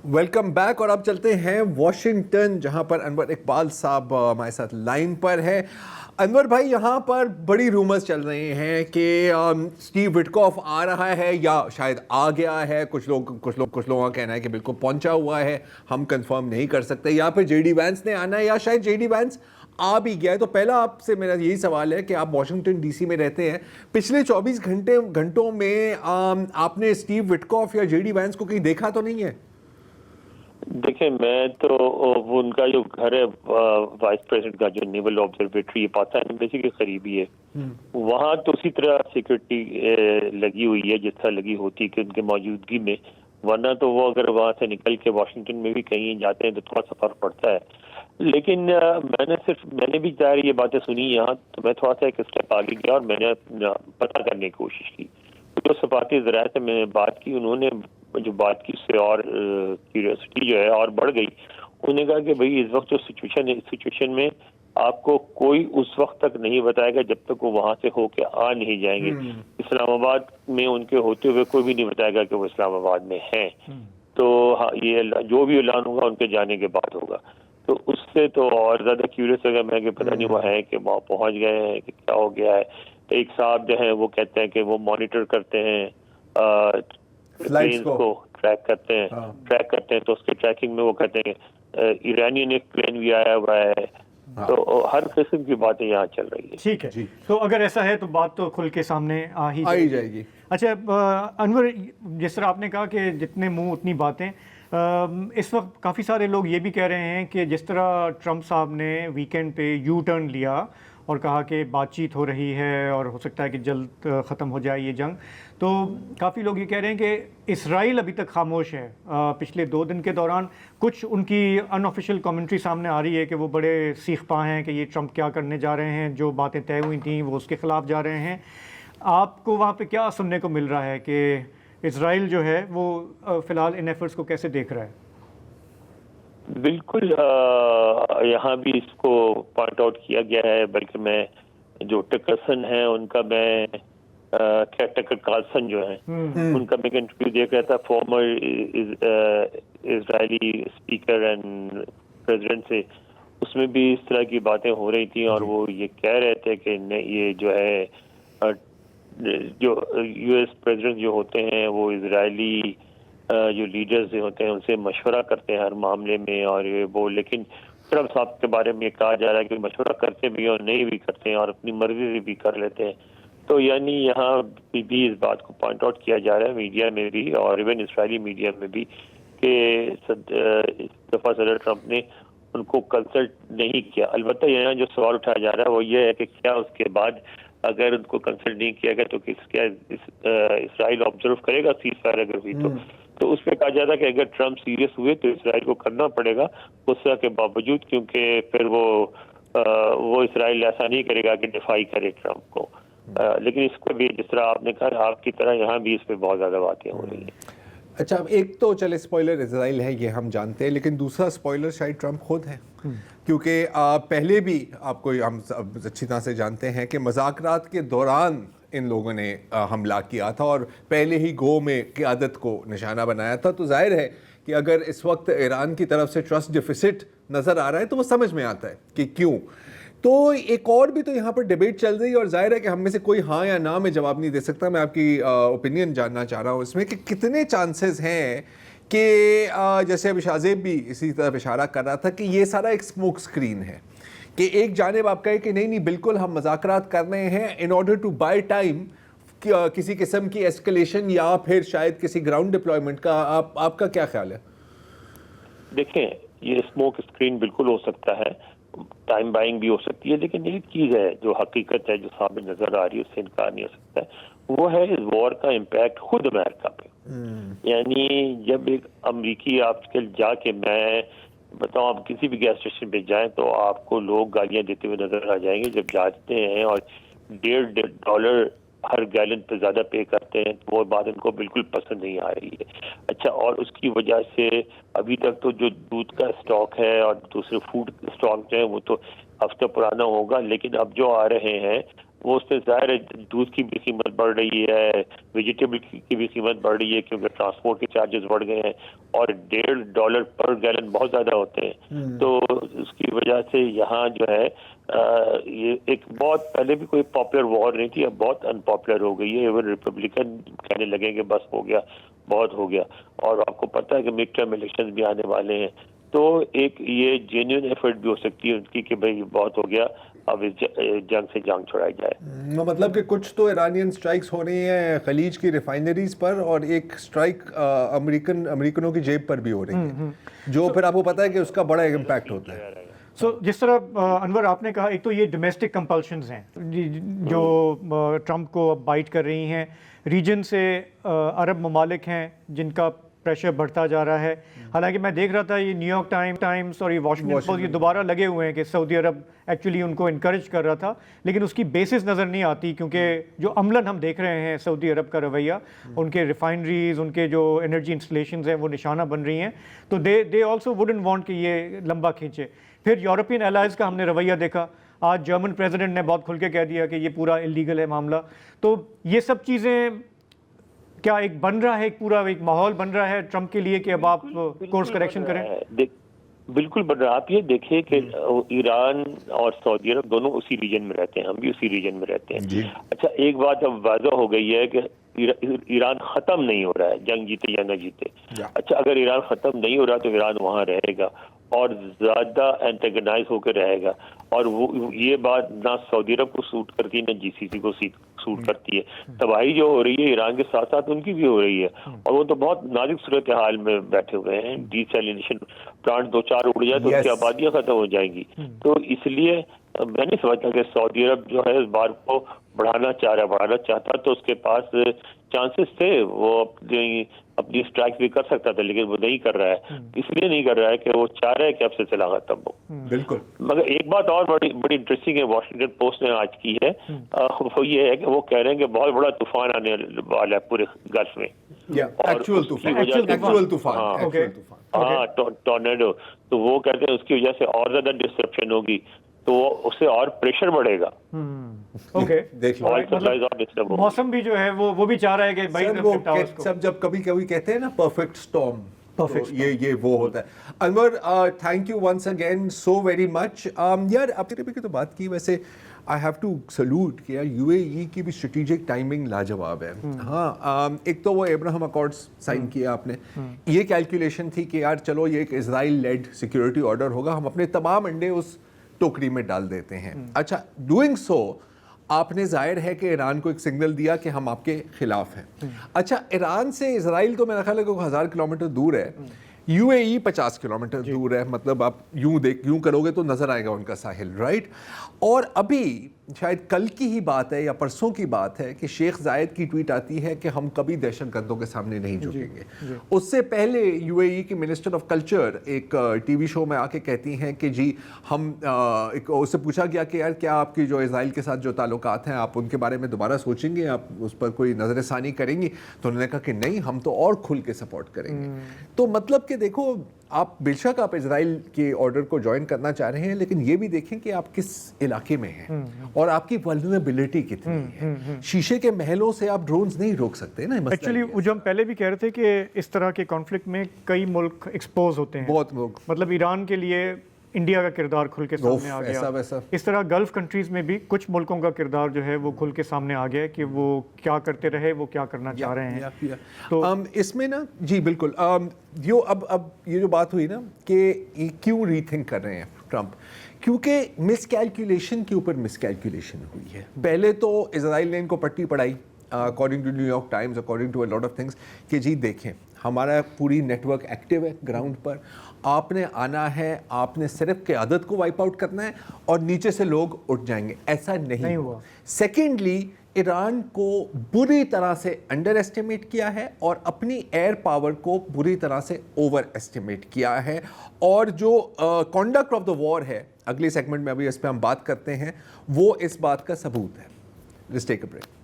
Welcome back. और अब चलते हैं वॉशिंगटन, जहां पर अनवर इकबाल साहब हमारे साथ लाइन पर है। अनवर भाई, यहाँ पर बड़ी रूमर्स चल रहे हैं कि स्टीव विटकॉफ आ रहा है या शायद आ गया है। कुछ लोगों का कहना है कि बिल्कुल पहुंचा हुआ है, हम कंफर्म नहीं कर सकते। या फिर जेडी वैंस ने आना है या शायद जेडी वैंस आ भी गया है। तो पहला आपसे मेरा यही सवाल है कि आप वॉशिंगटन डीसी में रहते हैं, पिछले 24 घंटों में आपने स्टीव विटकॉफ या जेडी वैंस को कहीं देखा तो नहीं है? देखिए, मैं तो वो उनका जो घर है वाइस प्रेसिडेंट का, जो नेवल ऑब्जर्वेटरी पाकिस्तान के करीबी है, वहाँ तो उसी तरह सिक्योरिटी लगी हुई है जिस तरह लगी होती है कि उनके मौजूदगी में। वरना तो वो अगर वहाँ से निकल के वाशिंगटन में भी कहीं जाते हैं तो थोड़ा सा फर्क पड़ता है। लेकिन मैंने भी ज़ाहिर ये बातें सुनी यहाँ, तो मैं थोड़ा सा एक स्टेप आगे गया और मैंने पता करने की कोशिश की। जो सफारती ज़राए से मैंने बात की, उन्होंने जो बात की उससे और क्यूरियोसिटी जो है और बढ़ गई। उन्होंने कहा कि भाई इस वक्त जो सिचुएशन में आपको कोई उस वक्त तक नहीं बताएगा जब तक वो वहां से होके आ नहीं जाएंगे। इस्लामाबाद में उनके होते हुए कोई भी नहीं बताएगा कि वो इस्लामाबाद में हैं। तो हाँ, ये जो भी ऐलान होगा उनके जाने के बाद होगा। तो उससे तो और ज्यादा क्यूरियस हो गया मैं कि पता नहीं वो है कि वहाँ पहुंच गए हैं कि क्या हो गया है। तो एक साहब जो है वो कहते हैं कि वो मॉनिटर करते हैं, प्लेन्स को ट्रैक करते हैं। तो उसके ट्रैकिंग में वो कहते हैं ईरानियन एक प्लेन भी आया हुआ है। तो हर किस्म की बातें यहाँ चल रही है। ठीक है जी। तो अगर ऐसा है तो बात तो खुल के सामने आ ही जाएगी। अच्छा अनवर, जिस तरह आपने कहा कि जितने मुंह उतनी बातें, इस वक्त काफ़ी सारे लोग ये भी कह रहे हैं कि जिस तरह ट्रंप साहब ने वीकेंड पे यू टर्न लिया और कहा कि बातचीत हो रही है और हो सकता है कि जल्द ख़त्म हो जाए ये जंग, तो काफ़ी लोग ये कह रहे हैं कि इसराइल अभी तक खामोश है। पिछले 2 दिन के दौरान कुछ उनकी अनऑफिशियल कमेंट्री सामने आ रही है कि वो बड़े सीख पा हैं कि ये ट्रंप क्या करने जा रहे हैं, जो बातें तय हुई थी वो उसके ख़िलाफ़ जा रहे हैं। आपको वहाँ पे क्या सुनने को मिल रहा है कि इसराइल जो है वो फ़िलहाल इन एफर्ट्स को कैसे देख रहा है? बिल्कुल, यहाँ भी इसको पॉइंट आउट किया गया है। बल्कि मैं जो टकरसन है उनका, मैं क्या टकर कार्लसन जो है उनका मैं इंटरव्यू देख रहा था, farmer Israeli speaker and president से। उसमें भी इस तरह की बातें हो रही थी और वो ये कह रहे थे कि ये जो है जो यूएस प्रेसिडेंट जो होते हैं वो इजरायली जो लीडर्स होते हैं उनसे मशवरा करते हैं हर मामले में। और वो लेकिन ट्रंप साहब के बारे में कहा जा रहा है कि मशवरा करते भी और नहीं भी करते हैं और अपनी मर्जी से भी कर लेते हैं। तो यानी यहाँ भी इस बात को पॉइंट आउट किया जा रहा है मीडिया में भी और इवन इसराइली मीडिया में भी कि इस दफ़ा सदर ट्रंप ने उनको कंसल्ट नहीं किया। अलबत्ता यहाँ जो सवाल उठाया जा रहा है वो ये है कि क्या उसके बाद अगर उनको कंसल्ट नहीं किया गया तो क्या इसराइल ऑब्जर्व करेगा सीज फायर अगर हुई तो उस पर कहा जाता है कि अगर ट्रंप सीरियस हुए तो इसराइल को करना पड़ेगा गुस्सा के बावजूद, क्योंकि फिर वो इसराइल ऐसा नहीं करेगा कि डिफाई करे ट्रंप को। लेकिन इसको भी जिस तरह आपने कहा आपकी तरह यहाँ भी इस पर बहुत ज़्यादा बातें हो रही हैं। अच्छा, अब एक तो चले स्पॉइलर इजराइल है ये हम जानते हैं, लेकिन दूसरा स्पॉइलर शायद ट्रंप खुद है। क्योंकि पहले भी आपको हम अच्छी तरह से जानते हैं कि मुज़ाकरात के दौरान इन लोगों ने हमला किया था और पहले ही गो में क़यादत को निशाना बनाया था। तो जाहिर है कि अगर इस वक्त ईरान की तरफ से ट्रस्ट डिफिसिट नज़र आ रहा है तो वो समझ में आता है कि क्यों। तो एक और भी तो यहाँ पर डिबेट चल रही है और जाहिर है कि हम में से कोई हाँ या ना में जवाब नहीं दे सकता। मैं आपकी ओपिनियन जानना चाह रहा हूँ इसमें कि कितने चांसेस हैं कि जैसे अभी शाहजेब भी इसी तरफ इशारा कर रहा था कि ये सारा एक स्मोक स्क्रीन है, कि एक जानिब आप कहे कि नहीं बिल्कुल हम मुज़ाकरात कर रहे हैं in order to buy time किसी किस्म की एस्केलेशन या फिर शायद किसी ग्राउंड डिप्लॉयमेंट का। आपका क्या ख्याल है? देखें, ये स्मोक स्क्रीन बिल्कुल हो सकता है, टाइम बाइंग भी हो सकती है, लेकिन एक चीज़ है जो हकीकत है जो सामने नजर आ रही है उससे इनकार नहीं हो सकता है, वो है इस वॉर का इम्पैक्ट खुद अमेरिका पे। यानी जब एक अमरीकी आजकल जाके, मैं बताऊं, आप किसी भी गैस स्टेशन पे जाएं तो आपको लोग गालियां देते हुए नजर आ जाएंगे जब जाते हैं और $1.5 हर गैलन पे ज्यादा पे करते हैं। तो वो बात इनको बिल्कुल पसंद नहीं आ रही है। अच्छा, और उसकी वजह से अभी तक तो जो दूध का स्टॉक है और दूसरे फूड स्टॉक जो है वो तो हफ्ता पुराना होगा, लेकिन अब जो आ रहे हैं وہ اس سے ظاہر ہے دودھ کی بھی قیمت بڑھ رہی ہے, ویجیٹیبل کی بھی قیمت بڑھ رہی ہے کیونکہ ٹرانسپورٹ کے چارجز بڑھ گئے ہیں اور $1.5 پر گیلن بہت زیادہ ہوتے ہیں. تو اس کی وجہ سے یہاں جو ہے یہ ایک بہت پہلے بھی کوئی پاپولر وار نہیں تھی, اب بہت ان پاپولر ہو گئی ہے. ایون ریپبلکن کہنے لگیں کہ بس ہو گیا, بہت ہو گیا. اور آپ کو پتہ ہے کہ مڈ ٹرم الیکشن بھی آنے والے ہیں, تو ایک یہ جینیون ایفرٹ بھی ہو سکتی ہے ان کی کہ بھئی بہت ہو گیا, اب اس جنگ سے جنگ چھڑائی جائے. مطلب کہ کچھ تو ایرانین سٹرائکس ہو رہی ہیں خلیج کی ریفائنریز پر, اور ایک سٹرائک امریکنوں کی جیب پر بھی ہو رہی ہے, جو پھر آپ کو پتہ ہے کہ اس کا بڑا امپیکٹ ہوتا ہے. سو جس طرح انور آپ نے کہا, ایک تو یہ ڈومیسٹک کمپلشنز ہیں جو ٹرمپ کو اب بائٹ کر رہی ہیں. ریجن سے عرب ممالک ہیں جن کا پریشر بڑھتا جا رہا ہے. حالانکہ میں دیکھ رہا تھا یہ نیو یارک ٹائمز اور یہ واشنگٹن پوسٹ یہ دوبارہ لگے ہوئے ہیں کہ سعودی عرب ایکچولی ان کو انکریج کر رہا تھا, لیکن اس کی بیسس نظر نہیں آتی کیونکہ جو عملاً ہم دیکھ رہے ہیں سعودی عرب کا رویہ, ان کے ریفائنریز, ان کے جو انرجی انسٹالیشنز ہیں وہ نشانہ بن رہی ہیں, تو دے آلسو ووڈنٹ وانٹ کہ یہ لمبا کھینچے. پھر یورپین الائز کا ہم نے رویہ دیکھا, آج جرمن پریزیڈنٹ نے بہت کھل کے کہہ دیا کہ یہ پورا اللیگل ہے معاملہ. تو یہ سب چیزیں کیا ایک بن رہا ہے, ایک پورا ایک ماحول بن رہا ہے ٹرمپ کے لیے کہ اب آپ کورس کریکشن کریں؟ بالکل بن رہا ہے. آپ یہ دیکھیں کہ ایران اور سعودی عرب دونوں اسی ریجن میں رہتے ہیں, ہم بھی اسی ریجن میں رہتے ہیں. اچھا ایک بات اب واضح ہو گئی ہے کہ ایران ختم نہیں ہو رہا ہے, جنگ جیتے یا نہ جیتے. اچھا اگر ایران ختم نہیں ہو رہا تو ایران وہاں رہے گا اور زیادہ اینٹیگنائز ہو کے رہے گا, اور وہ یہ بات نہ سعودی عرب کو سوٹ کرتی ہے نہ جی سی سی کو سوٹ کرتی ہے. تباہی جو ہو رہی ہے ایران کے ساتھ ساتھ ان کی بھی ہو رہی ہے, اور وہ تو بہت نازک صورتحال میں بیٹھے ہوئے ہیں. ڈی سیلینیشن پلانٹ 2-4 اڑ جائے تو اس کی آبادیاں ختم ہو جائیں گی. تو اس لیے میں نہیں سمجھتا کہ سعودی عرب جو ہے اس بار کو بڑھانا چاہتا تو اس کے پاس چانسز تھے, وہ اپنی اسٹرائک بھی کر سکتا تھا, لیکن وہ نہیں کر رہا ہے. اس لیے نہیں کر رہا ہے کہ وہ چاہ رہا ہے کہ اب سلسلہ ختم ہو. بالکل. مگر ایک بات اور بڑی انٹرسٹنگ ہے واشنگٹن پوسٹ نے آج کی ہے, وہ یہ ہے کہ وہ کہہ رہے ہیں کہ بہت بڑا طوفان آنے والا ہے پورے گلف میں. ہاں ٹورنیڈو. تو وہ کہتے ہیں اس کی وجہ سے اور زیادہ ڈسرپشن ہوگی, تو اس سے اور پریشر بڑھے گا. موسم بھی جو ہے وہ بھی چاہ رہا ہے کہ سب جب کبھی کہتے ہیں نا پرفیکٹ اسٹارم, یہ وہ ہوتا ہے. Anwar thank you once again so very much. یار آپ نے بھی تو بات کی, ویسے آئی ہیو ٹو سلوٹ کہ یار UAE کی بھی اسٹریٹجک ٹائمنگ لاجواب ہے. ہاں ایک تو وہ ابراہم اکارڈز سائن کیا آپ نے, یہ کیلکولیشن تھی کہ یار چلو یہ ایک اسرائیل لیڈ سیکورٹی آرڈر ہوگا, ہم اپنے تمام انڈے اس ٹوکری میں ڈال دیتے ہیں. اچھا ڈوئنگ سو آپ نے ظاہر ہے کہ ایران کو ایک سگنل دیا کہ ہم آپ کے خلاف ہیں. اچھا ایران سے اسرائیل تو میرا خیال ہے کہ 1000 کلومیٹر دور ہے, UAE 50 کلومیٹر دور ہے. مطلب آپ یوں کرو گے تو نظر آئے گا ان کا ساحل, رائٹ. اور ابھی شاید کل کی ہی بات ہے یا پرسوں کی بات ہے کہ شیخ زائد کی ٹویٹ آتی ہے کہ ہم کبھی دہشت گردوں کے سامنے نہیں جھکیں گے. اس سے پہلے UAE کی منسٹر آف کلچر ایک ٹی وی شو میں آ کے کہتی ہیں کہ جی ہم, اس سے پوچھا گیا کہ یار کیا آپ کی جو اسرائیل کے ساتھ جو تعلقات ہیں آپ ان کے بارے میں دوبارہ سوچیں گے, آپ اس پر کوئی نظر ثانی کریں گی؟ تو انہوں نے کہا کہ نہیں, ہم تو اور کھل کے سپورٹ کریں گے. تو مطلب کہ دیکھو آپ بے شک آپ اسرائیل کے آرڈر کو جوائن کرنا چاہ رہے ہیں, لیکن یہ بھی دیکھیں کہ آپ کس علاقے میں ہیں اور آپ کی ولنریبلٹی کتنی ہے. شیشے کے محلوں سے آپ ڈرونز نہیں روک سکتے نا. ایکچولی جو ہم پہلے بھی کہہ رہے تھے کہ اس طرح کے کانفلکٹ میں کئی ملک ایکسپوز ہوتے ہیں, بہت لوگ, مطلب ایران کے لیے انڈیا کا کردار کھل کے سامنے آ گیا. اس طرح گلف کنٹریز میں بھی کچھ ملکوں کا کردار جو ہے وہ کھل کے سامنے آ گیا کہ وہ کیا کرتے رہے, وہ کیا کرنا چاہ رہے ہیں. تو اس میں نا جی بالکل اب یہ جو بات ہوئی نا کہ کیوں ری تھنک کر رہے ہیں ٹرمپ, کیونکہ مس کیلکولیشن کے اوپر مس کیلکولیشن ہوئی ہے. پہلے تو اسرائیل نے ان کو پٹی پڑھائی according to New York Times, according to a lot of things کہ جی دیکھیں ہمارا پوری نیٹ ورک ایکٹیو ہے گراؤنڈ پر, آپ نے آنا ہے, آپ نے صرف قیادت کو وائپ آؤٹ کرنا ہے اور نیچے سے لوگ اٹھ جائیں گے. ایسا نہیں ہوا. سیکنڈلی ایران کو بری طرح سے انڈر ایسٹیمیٹ کیا ہے اور اپنی ایئر پاور کو بری طرح سے اوور ایسٹیمیٹ کیا ہے, اور جو کنڈکٹ آف دا وار ہے اگلے سیگمنٹ میں ابھی اس پہ ہم بات کرتے ہیں, وہ اس بات کا ثبوت ہے. Let's take a break.